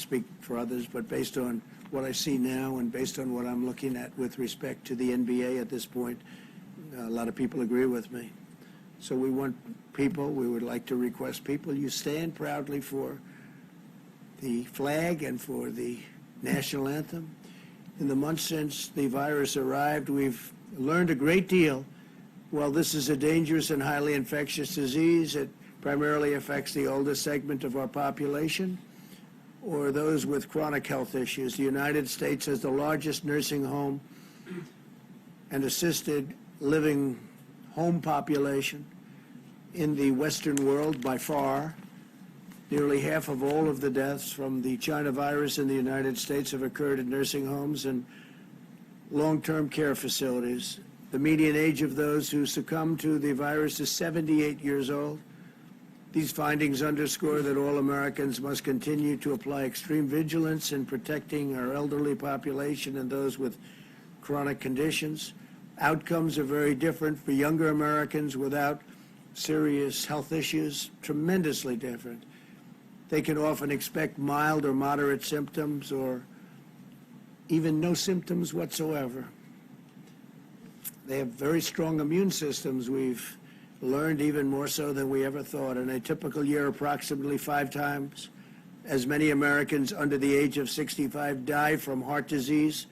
speak for others, but based on what I see now and based on what I'm looking at with respect to the NBA at this point, a lot of people agree with me. So we want people, we would like to request people, you stand proudly for the flag and for the national anthem. In the months since the virus arrived, we've learned a great deal. While this is a dangerous and highly infectious disease, it primarily affects the oldest segment of our population or those with chronic health issues. The United States has the largest nursing home and assisted living home population in the Western world by far. Nearly half of all of the deaths from the China virus in the United States have occurred in nursing homes and long-term care facilities. The median age of those who succumb to the virus is 78 years old. These findings underscore that all Americans must continue to apply extreme vigilance in protecting our elderly population and those with chronic conditions. Outcomes are very different for younger Americans without serious health issues, tremendously different. They can often expect mild or moderate symptoms or even no symptoms whatsoever. They have very strong immune systems. We've learned even more so than we ever thought. In a typical year, approximately 5 times as many Americans under the age of 65 die from heart disease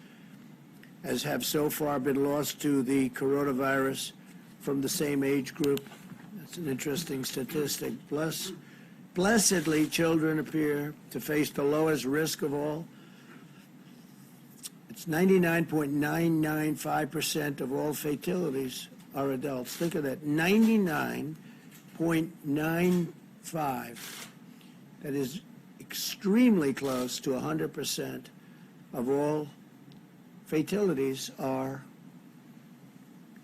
as have so far been lost to the coronavirus from the same age group. That's an interesting statistic. Plus, blessedly, children appear to face the lowest risk of all. It's 99.995% of all fatalities are adults. Think of that, 99.95. That is extremely close to 100% of all fatalities are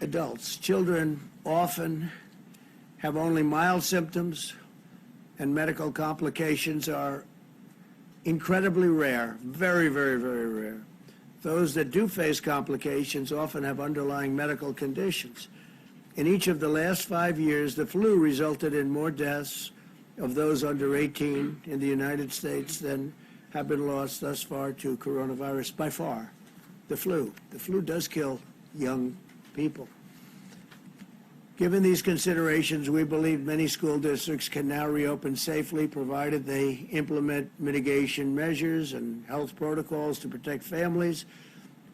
adults. Children often have only mild symptoms, and medical complications are incredibly rare, very, very, very rare. Those that do face complications often have underlying medical conditions. In each of the last 5 years, the flu resulted in more deaths of those under 18 in the United States than have been lost thus far to coronavirus by far. The flu. The flu does kill young people. Given these considerations, we believe many school districts can now reopen safely, provided they implement mitigation measures and health protocols to protect families,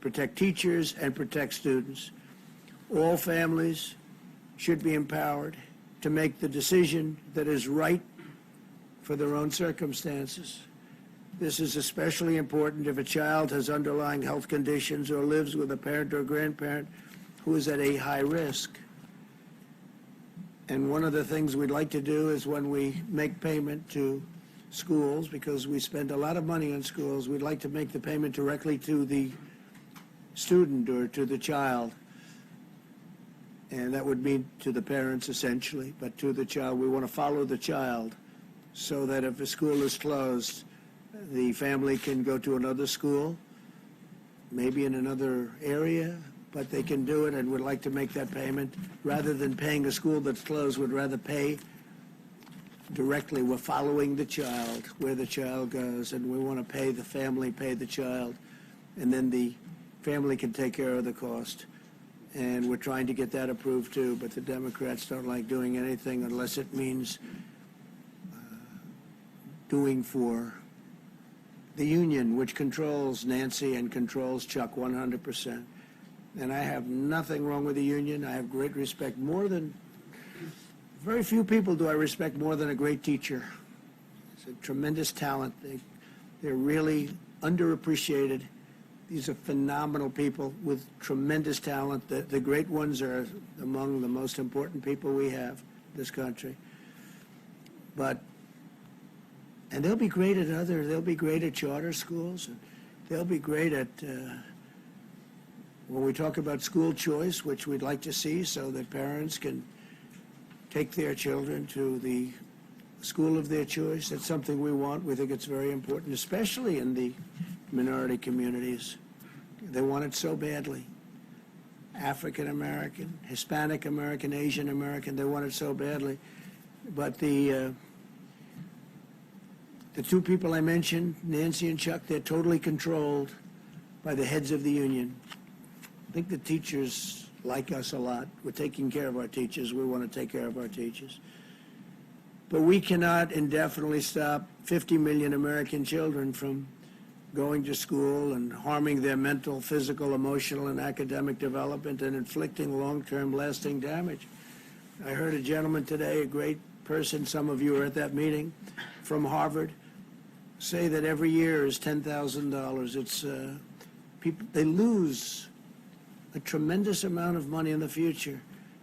protect teachers, and protect students. All families should be empowered to make the decision that is right for their own circumstances. This is especially important if a child has underlying health conditions or lives with a parent or grandparent who is at a high risk. And one of the things we'd like to do is when we make payment to schools, because we spend a lot of money on schools, we'd like to make the payment directly to the student or to the child. And that would mean to the parents essentially, but to the child. We want to follow the child so that if a school is closed, the family can go to another school, maybe in another area, but they can do it, and would like to make that payment. Rather than paying a school that's closed, would rather pay directly. We're following the child, where the child goes, and we want to pay the family, pay the child, and then the family can take care of the cost. And we're trying to get that approved too, but the Democrats don't like doing anything unless it means doing for the union, which controls Nancy and controls Chuck 100%. And I have nothing wrong with the union. I have great respect. Very few people do I respect more than a great teacher. It's a tremendous talent. They're really underappreciated. These are phenomenal people with tremendous talent. The great ones are among the most important people we have in this country. And they'll be great at they'll be great at charter schools, and they'll be great at, when we talk about school choice, which we'd like to see so that parents can take their children to the school of their choice. That's something we want. We think it's very important, especially in the minority communities. They want it so badly. African American, Hispanic American, Asian American, they want it so badly. But the The two people I mentioned, Nancy and Chuck, they're totally controlled by the heads of the union. I think the teachers like us a lot. We're taking care of our teachers. We want to take care of our teachers. But we cannot indefinitely stop 50 million American children from going to school and harming their mental, physical, emotional, and academic development and inflicting long-term lasting damage. I heard a gentleman today, a great person, some of you were at that meeting, from Harvard, say that every year is $10,000. It's people, they lose a tremendous amount of money in the future.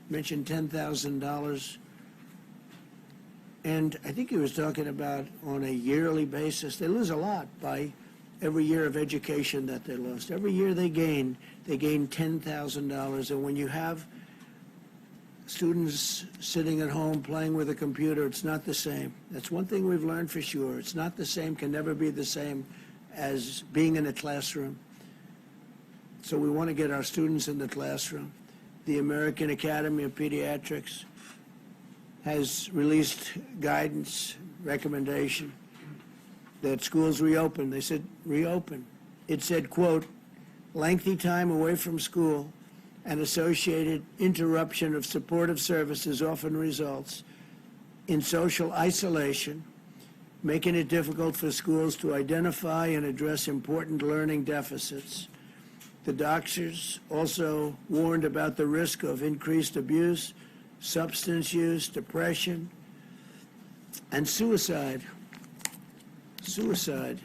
Mentioned $10,000. And I think he was talking about on a yearly basis. They lose a lot by every year of education that they lost. Every year they gain $10,000. And when you have students sitting at home playing with a computer, it's not the same. That's one thing we've learned for sure. It's not the same, can never be the same as being in a classroom. So we want to get our students in the classroom. The American Academy of Pediatrics has released guidance, recommendation, that schools reopen. They said reopen. It said, quote, lengthy time away from school and associated interruption of supportive services often results in social isolation, making it difficult for schools to identify and address important learning deficits. The doctors also warned about the risk of increased abuse, substance use, depression, and suicide. Suicide.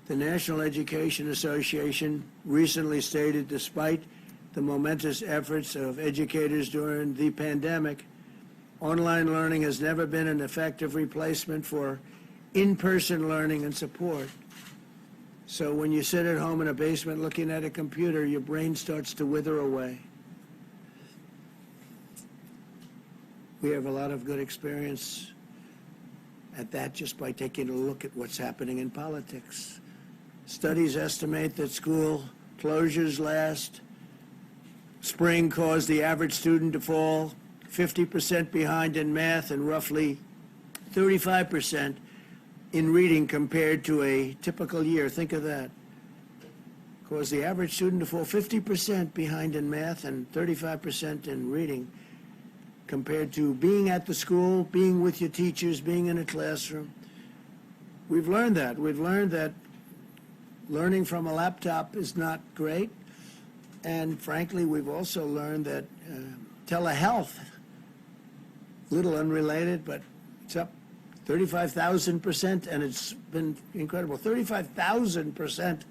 The National Education Association recently stated, despite the momentous efforts of educators during the pandemic, online learning has never been an effective replacement for in-person learning and support. So when you sit at home in a basement looking at a computer, your brain starts to wither away. We have a lot of good experience at that just by taking a look at what's happening in politics. Studies estimate that school closures last spring caused the average student to fall 50% behind in math and roughly 35% in reading compared to a typical year. Think of that. Caused the average student to fall 50% behind in math and 35% in reading compared to being at the school, being with your teachers, being in a classroom. We've learned that. We've learned that learning from a laptop is not great. And frankly, we've also learned that telehealth, little unrelated, but it's up 35,000%, and it's been incredible. 35,000%.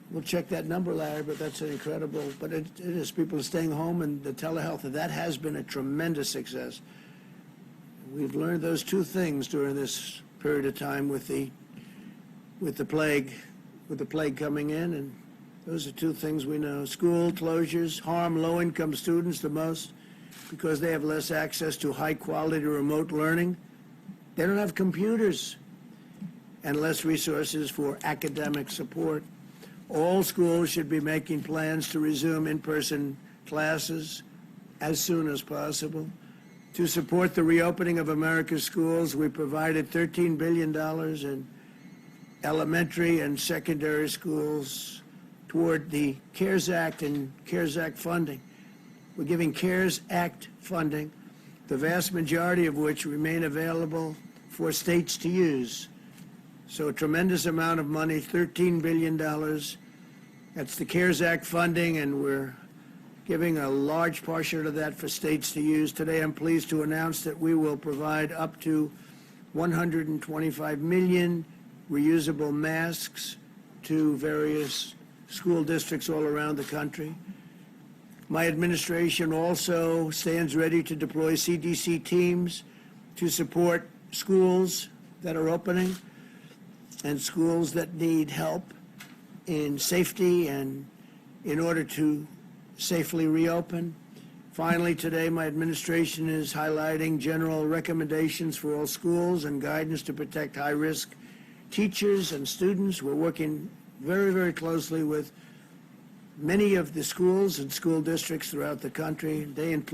We'll check that number, Larry, but that's an incredible, but it is. People are staying home, and the telehealth, that has been a tremendous success. We've learned those two things during this period of time with the plague coming in, and those are two things we know. School closures harm low-income students the most because they have less access to high-quality remote learning. They don't have computers and less resources for academic support. All schools should be making plans to resume in-person classes as soon as possible. To support the reopening of America's schools, we provided $13 billion in elementary and secondary schools toward the CARES Act and CARES Act funding. We're giving CARES Act funding, the vast majority of which remain available for states to use. So a tremendous amount of money, $13 billion. That's the CARES Act funding, and we're giving a large portion of that for states to use. Today I'm pleased to announce that we will provide up to 125 million reusable masks to various school districts all around the country. My administration also stands ready to deploy CDC teams to support schools that are opening and schools that need help in safety and in order to safely reopen. Finally, today my administration is highlighting general recommendations for all schools and guidance to protect high-risk teachers and students. We're working very, very closely with many of the schools and school districts throughout the country. They include